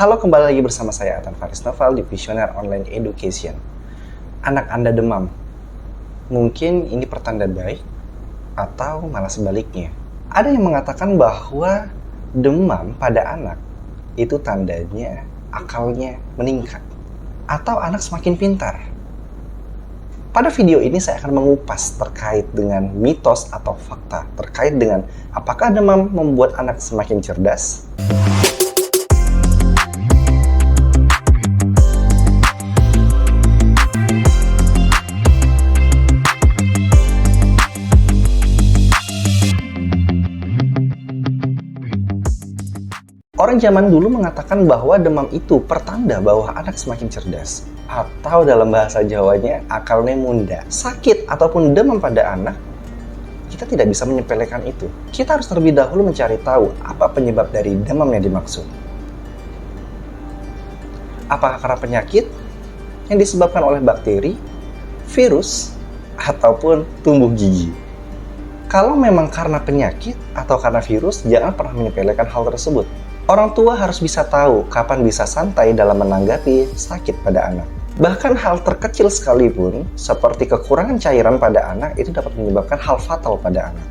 Halo, kembali lagi bersama saya Atan Faris Noval di Visioner Online Education. Anak Anda demam, mungkin ini pertanda baik atau malah sebaliknya. Ada yang mengatakan bahwa demam pada anak itu tandanya akalnya meningkat atau anak semakin pintar. Pada video ini saya akan mengupas terkait dengan mitos atau fakta terkait dengan apakah demam membuat anak semakin cerdas. Orang zaman dulu mengatakan bahwa demam itu pertanda bahwa anak semakin cerdas. Atau dalam bahasa Jawanya, akalnya munda. Sakit ataupun demam pada anak, kita tidak bisa menyepelekan itu. Kita harus terlebih dahulu mencari tahu apa penyebab dari demam yang dimaksud. Apakah karena penyakit yang disebabkan oleh bakteri, virus, ataupun tumbuh gigi? Kalau memang karena penyakit atau karena virus, jangan pernah menyepelekan hal tersebut. Orang tua harus bisa tahu kapan bisa santai dalam menanggapi sakit pada anak. Bahkan hal terkecil sekalipun, seperti kekurangan cairan pada anak, itu dapat menyebabkan hal fatal pada anak.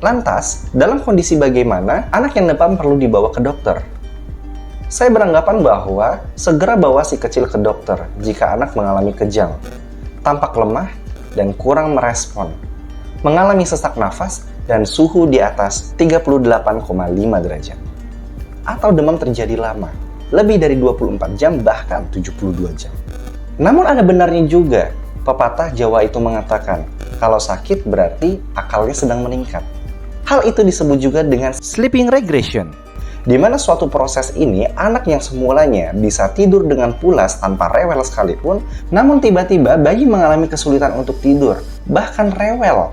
Lantas, dalam kondisi bagaimana anak yang demam perlu dibawa ke dokter? Saya beranggapan bahwa segera bawa si kecil ke dokter jika anak mengalami kejang, tampak lemah, dan kurang merespon, mengalami sesak nafas, dan suhu di atas 38,5 derajat. Atau demam terjadi lama, lebih dari 24 jam bahkan 72 jam. Namun ada benarnya juga, pepatah Jawa itu mengatakan, kalau sakit berarti akalnya sedang meningkat. Hal itu disebut juga dengan sleeping regression, di mana suatu proses ini anak yang semulanya bisa tidur dengan pulas tanpa rewel sekalipun, namun tiba-tiba bayi mengalami kesulitan untuk tidur, bahkan rewel,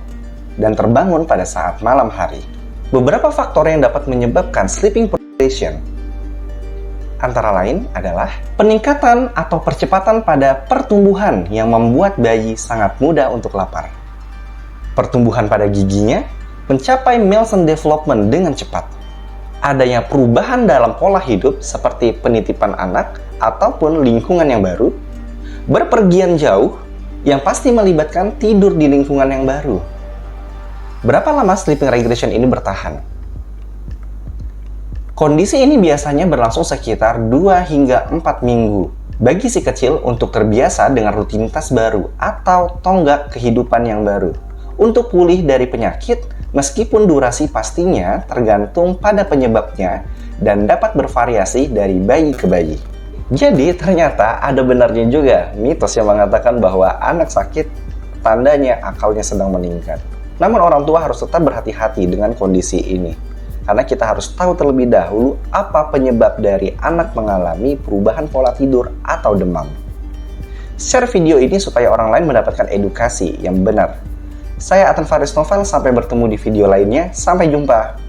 dan terbangun pada saat malam hari. Beberapa faktor yang dapat menyebabkan sleeping regression antara lain adalah peningkatan atau percepatan pada pertumbuhan yang membuat bayi sangat mudah untuk lapar. Pertumbuhan pada giginya mencapai milestone development dengan cepat. Adanya perubahan dalam pola hidup seperti penitipan anak ataupun lingkungan yang baru, berpergian jauh yang pasti melibatkan tidur di lingkungan yang baru. Berapa lama sleeping regression ini bertahan? Kondisi ini biasanya berlangsung sekitar 2 hingga 4 minggu bagi si kecil untuk terbiasa dengan rutinitas baru atau tonggak kehidupan yang baru. Untuk pulih dari penyakit, meskipun durasi pastinya tergantung pada penyebabnya dan dapat bervariasi dari bayi ke bayi. Jadi ternyata ada benarnya juga mitos yang mengatakan bahwa anak sakit tandanya akalnya sedang meningkat. Namun orang tua harus tetap berhati-hati dengan kondisi ini. Karena kita harus tahu terlebih dahulu apa penyebab dari anak mengalami perubahan pola tidur atau demam. Share video ini supaya orang lain mendapatkan edukasi yang benar. Saya Atan Faris Noval, sampai bertemu di video lainnya. Sampai jumpa.